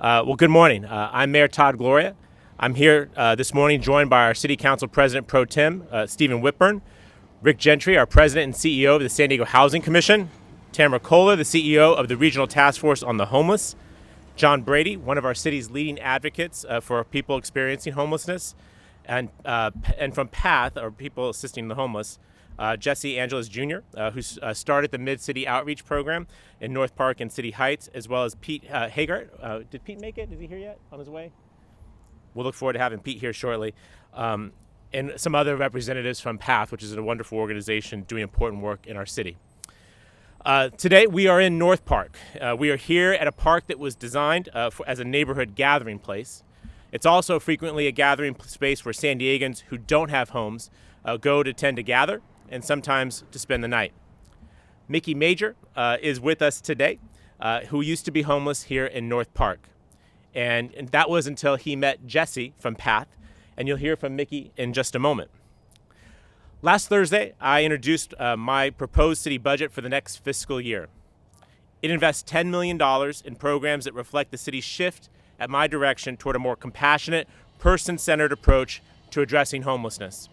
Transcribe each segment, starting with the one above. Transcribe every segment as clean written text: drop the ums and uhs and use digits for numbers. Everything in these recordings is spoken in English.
Good morning. I'm Mayor Todd Gloria. I'm here this morning joined by our City Council President Pro Tem, Stephen Whitburn, Rick Gentry, our President and CEO of the San Diego Housing Commission, Tamara Kohler, the CEO of the Regional Task Force on the Homeless, John Brady, one of our city's leading advocates for people experiencing homelessness, and from PATH, or People Assisting the Homeless, Jesse Angeles Jr., who started the Mid-City Outreach Program in North Park and City Heights, as well as Pete Hagart. Did Pete make it? Is he here yet on his way? We'll look forward to having Pete here shortly. And some other representatives from PATH, which is a wonderful organization doing important work in our city. Today, we are in North Park. We are here at a park that was designed as a neighborhood gathering place. It's also frequently a gathering space where San Diegans who don't have homes go to tend to gather and sometimes to spend the night. Mickey Major is with us today, who used to be homeless here in North Park. And that was until he met Jesse from PATH, and you'll hear from Mickey in just a moment. Last Thursday, I introduced my proposed city budget for the next fiscal year. It invests $10 million in programs that reflect the city's shift at my direction toward a more compassionate, person-centered approach to addressing homelessness.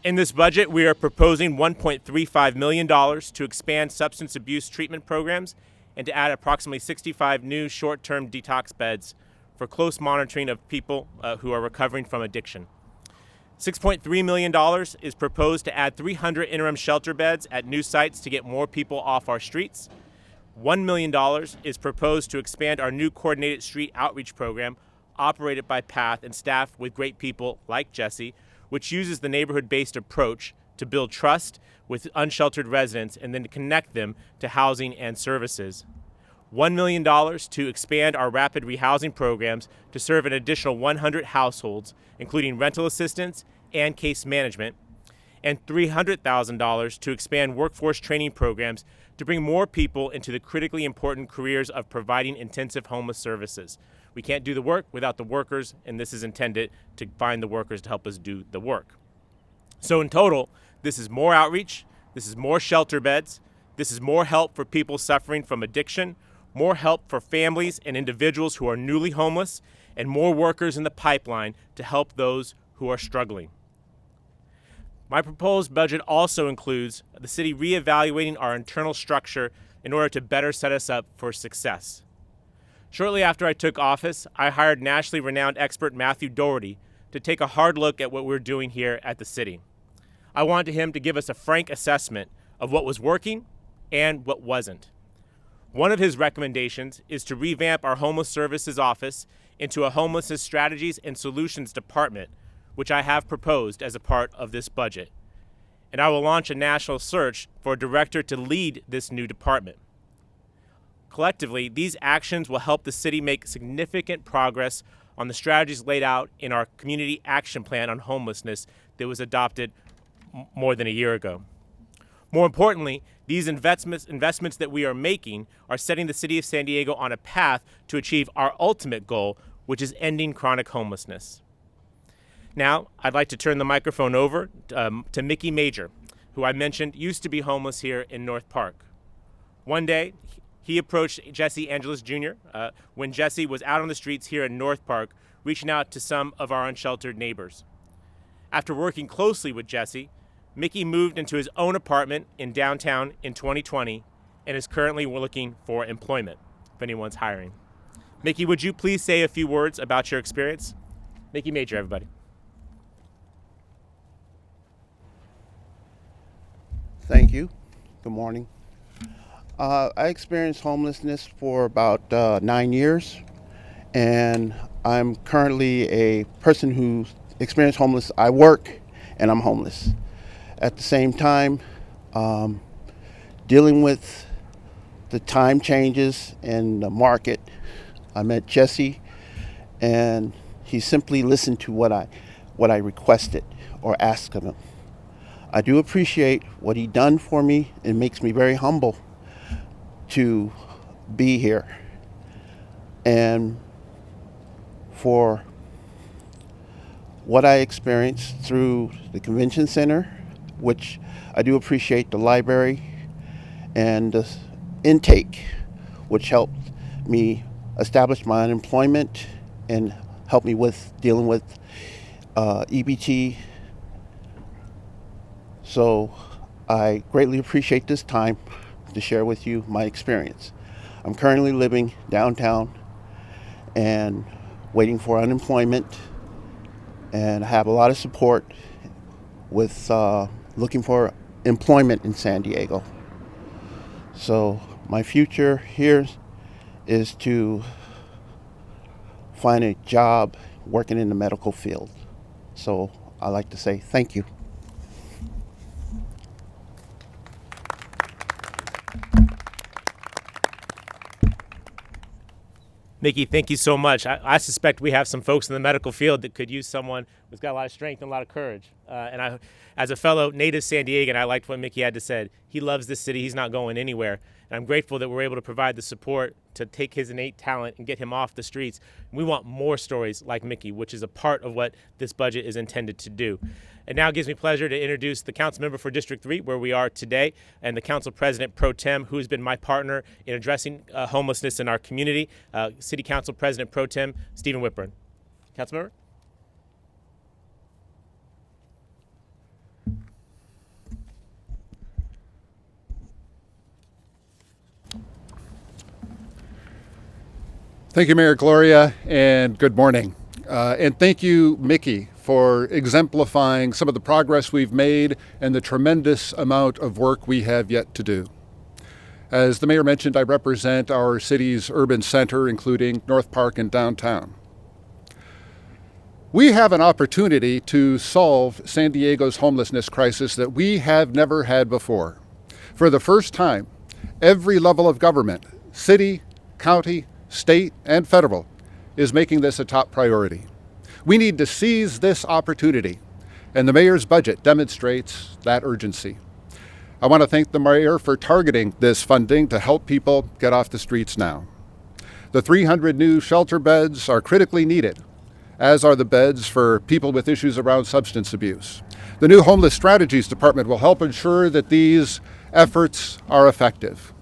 In this budget, we are proposing $1.35 million to expand substance abuse treatment programs and to add approximately 65 new short-term detox beds for close monitoring of people who are recovering from addiction. $6.3 million is proposed to add 300 interim shelter beds at new sites to get more people off our streets. $1 million is proposed to expand our new coordinated street outreach program operated by PATH and staffed with great people like Jesse, which uses the neighborhood-based approach to build trust with unsheltered residents and then to connect them to housing and services. $1 million to expand our rapid rehousing programs to serve an additional 100 households, including rental assistance and case management, and $300,000 to expand workforce training programs to bring more people into the critically important careers of providing intensive homeless services. We can't do the work without the workers, and this is intended to find the workers to help us do the work. So in total, this is more outreach, this is more shelter beds, this is more help for people suffering from addiction, more help for families and individuals who are newly homeless, and more workers in the pipeline to help those who are struggling. My proposed budget also includes the city reevaluating our internal structure in order to better set us up for success. Shortly after I took office, I hired nationally renowned expert Matthew Doherty to take a hard look at what we're doing here at the city. I wanted him to give us a frank assessment of what was working and what wasn't. One of his recommendations is to revamp our Homeless Services Office into a Homelessness Strategies and Solutions Department, which I have proposed as a part of this budget. And I will launch a national search for a director to lead this new department. Collectively, these actions will help the city make significant progress on the strategies laid out in our Community Action Plan on Homelessness that was adopted more than a year ago. More importantly, these investments that we are making are setting the city of San Diego on a path to achieve our ultimate goal, which is ending chronic homelessness. Now, I'd like to turn the microphone over to Mickey Major, who I mentioned used to be homeless here in North Park. One day, he approached Jesse Angeles Jr. When Jesse was out on the streets here in North Park, reaching out to some of our unsheltered neighbors. After working closely with Jesse, Mickey moved into his own apartment in downtown in 2020 and is currently looking for employment, if anyone's hiring. Mickey, would you please say a few words about your experience? Mickey Major, everybody. Thank you. Good morning. I experienced homelessness for about 9 years, and I'm currently a person who experienced homeless. I work and I'm homeless. At the same time, dealing with the time changes in the market, I met Jesse, and he simply listened to what I requested or asked of him. I do appreciate what he done for me. It makes me very humble to be here. And for what I experienced through the convention center, which I do appreciate the library and the intake, which helped me establish my unemployment and help me with dealing with EBT. So I greatly appreciate this time to share with you my experience. I'm currently living downtown and waiting for unemployment, and I have a lot of support with looking for employment in San Diego. So my future here is to find a job working in the medical field. So I'd like to say thank you. Mickey, thank you so much. I suspect we have some folks in the medical field that could use someone who's got a lot of strength and a lot of courage. And as a fellow native San Diegan, I liked what Mickey had to say. He loves this city. He's not going anywhere. And I'm grateful that we're able to provide the support to take his innate talent and get him off the streets. We want more stories like Mickey, which is a part of what this budget is intended to do. It now gives me pleasure to introduce the council member for District 3, where we are today, and the council president pro tem, who has been my partner in addressing homelessness in our community, City Council President pro tem, Stephen Whitburn. Council member? Thank you, Mayor Gloria, and good morning. And thank you, Mickey, for exemplifying some of the progress we've made and the tremendous amount of work we have yet to do. As the mayor mentioned, I represent our city's urban center, including North Park and downtown. We have an opportunity to solve San Diego's homelessness crisis that we have never had before. For the first time, every level of government, city, county, state, and federal, is making this a top priority. We need to seize this opportunity, and the mayor's budget demonstrates that urgency. I want to thank the mayor for targeting this funding to help people get off the streets now. The 300 new shelter beds are critically needed, as are the beds for people with issues around substance abuse. The new Homeless Strategies Department will help ensure that these efforts are effective.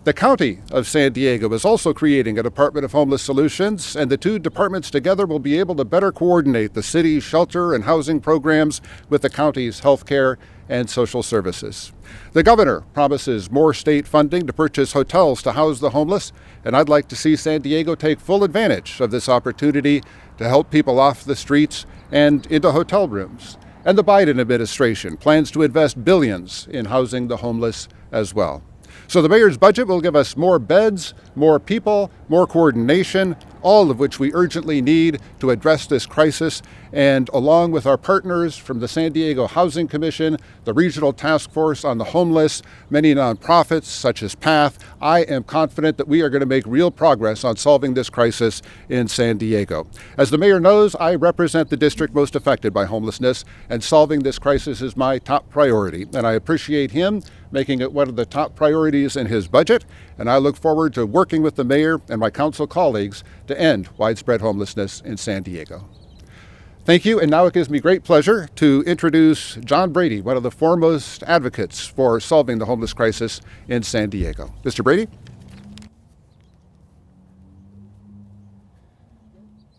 The County of San Diego is also creating a Department of Homeless Solutions, and the two departments together will be able to better coordinate the city's shelter and housing programs with the county's healthcare and social services. The governor promises more state funding to purchase hotels to house the homeless, and I'd like to see San Diego take full advantage of this opportunity to help people off the streets and into hotel rooms. And the Biden administration plans to invest billions in housing the homeless as well. So the mayor's budget will give us more beds, more people, more coordination, all of which we urgently need to address this crisis. And along with our partners from the San Diego Housing Commission, the Regional Task Force on the Homeless, many nonprofits such as PATH, I am confident that we are going to make real progress on solving this crisis in San Diego. As the mayor knows, I represent the district most affected by homelessness, and solving this crisis is my top priority. And I appreciate him making it one of the top priorities in his budget, and I look forward to working with the mayor and my council colleagues to end widespread homelessness in San Diego. Thank you, and now it gives me great pleasure to introduce John Brady, one of the foremost advocates for solving the homeless crisis in San Diego. Mr. Brady?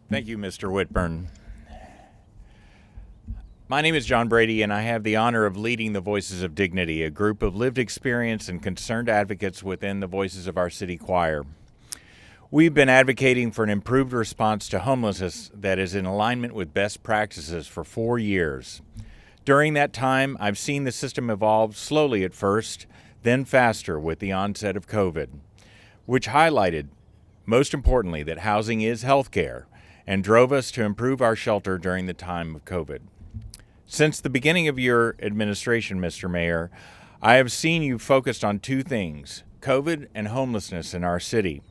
Thank you, Mr. Whitburn. My name is John Brady, and I have the honor of leading the Voices of Dignity, a group of lived experience and concerned advocates within the Voices of our city choir. We've been advocating for an improved response to homelessness that is in alignment with best practices for 4 years. During that time, I've seen the system evolve slowly at first, then faster with the onset of COVID, which highlighted, most importantly, that housing is healthcare and drove us to improve our shelter during the time of COVID. Since the beginning of your administration, Mr. Mayor, I have seen you focused on two things: COVID and homelessness in our city.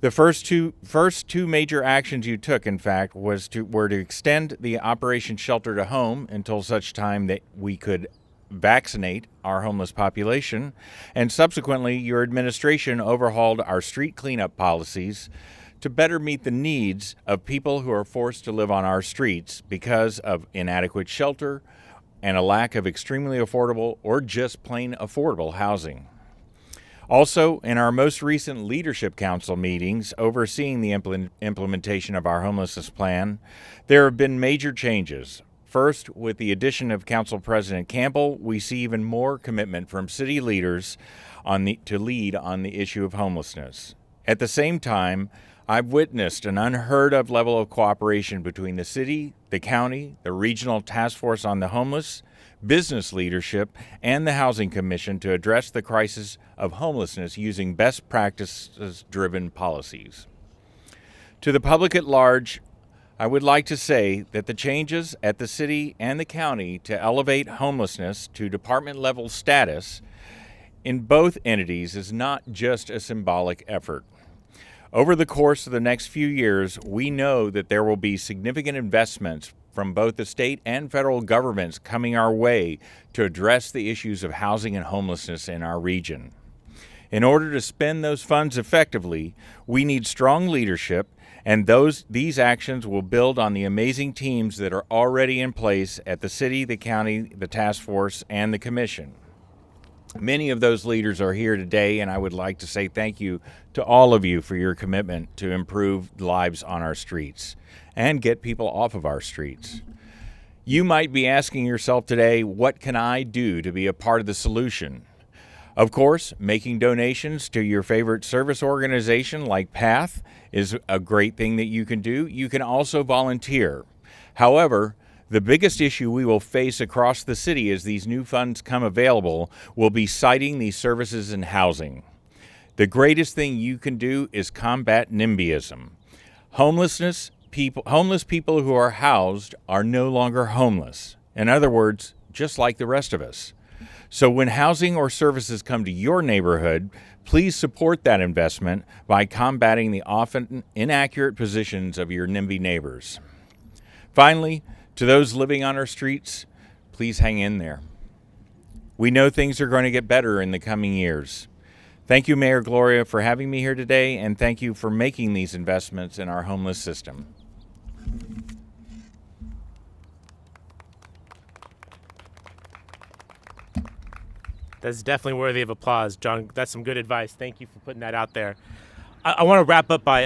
The first two major actions you took, in fact, were to extend the Operation Shelter to Home until such time that we could vaccinate our homeless population, and subsequently your administration overhauled our street cleanup policies to better meet the needs of people who are forced to live on our streets because of inadequate shelter and a lack of extremely affordable or just plain affordable housing. Also, in our most recent Leadership Council meetings overseeing the implementation of our homelessness plan, there have been major changes. First, with the addition of Council President Campbell, we see even more commitment from city leaders to lead on the issue of homelessness. At the same time, I've witnessed an unheard of level of cooperation between the city, the county, the regional task force on the homeless, business leadership, and the Housing Commission to address the crisis of homelessness using best practices-driven policies. To the public at large, I would like to say that the changes at the city and the county to elevate homelessness to department-level status in both entities is not just a symbolic effort. Over the course of the next few years, we know that there will be significant investments from both the state and federal governments coming our way to address the issues of housing and homelessness in our region. In order to spend those funds effectively, we need strong leadership, and these actions will build on the amazing teams that are already in place at the city, the county, the task force, and the commission. Many of those leaders are here today, and I would like to say thank you to all of you for your commitment to improve lives on our streets and get people off of our streets. You might be asking yourself today, what can I do to be a part of the solution? Of course, making donations to your favorite service organization like PATH is a great thing that you can do. You can also volunteer. However, the biggest issue we will face across the city as these new funds come available will be citing these services and housing. The greatest thing you can do is combat NIMBYism. Homeless people who are housed are no longer homeless. In other words, just like the rest of us. So when housing or services come to your neighborhood, please support that investment by combating the often inaccurate positions of your NIMBY neighbors. Finally, to those living on our streets, please hang in there. We know things are going to get better in the coming years. Thank you, Mayor Gloria, for having me here today, and thank you for making these investments in our homeless system. That's definitely worthy of applause, John. That's some good advice. Thank you for putting that out there. I want to wrap up by,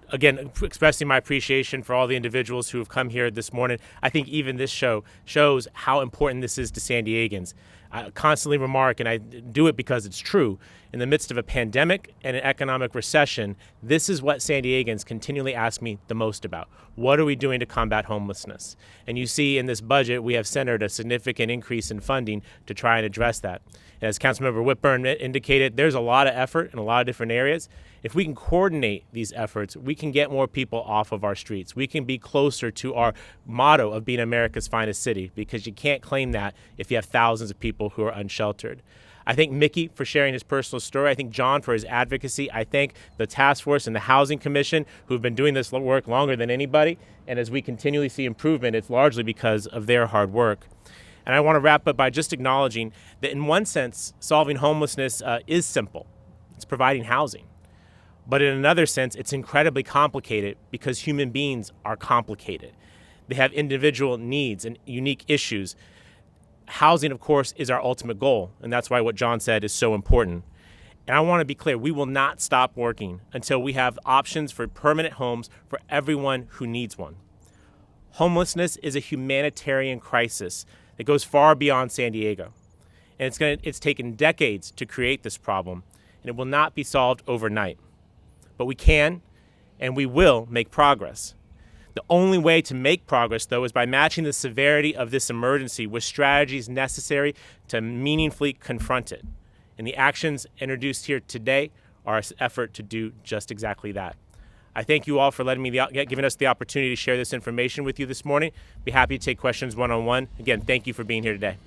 again, expressing my appreciation for all the individuals who have come here this morning. I think even this show shows how important this is to San Diegans. I constantly remark, and I do it because it's true, in the midst of a pandemic and an economic recession, this is what San Diegans continually ask me the most about. What are we doing to combat homelessness? And you see in this budget, we have centered a significant increase in funding to try and address that. And as Councilmember Whitburn indicated, there's a lot of effort in a lot of different areas. If we can coordinate these efforts, we can get more people off of our streets. We can be closer to our motto of being America's finest city, because you can't claim that if you have thousands of people who are unsheltered. I thank Mickey for sharing his personal story. I thank John for his advocacy. I thank the task force and the Housing Commission who've been doing this work longer than anybody. And as we continually see improvement, it's largely because of their hard work. And I want to wrap up by just acknowledging that in one sense, solving homelessness is simple. It's providing housing. But in another sense, it's incredibly complicated because human beings are complicated. They have individual needs and unique issues. Housing, of course, is our ultimate goal, and that's why what John said is so important. And I want to be clear, we will not stop working until we have options for permanent homes for everyone who needs one. Homelessness is a humanitarian crisis that goes far beyond San Diego. And it's taken decades to create this problem, and it will not be solved overnight. But we can, and we will make progress. The only way to make progress, though, is by matching the severity of this emergency with strategies necessary to meaningfully confront it. And the actions introduced here today are an effort to do just exactly that. I thank you all for giving us the opportunity to share this information with you this morning. Be happy to take questions one-on-one. Again, thank you for being here today.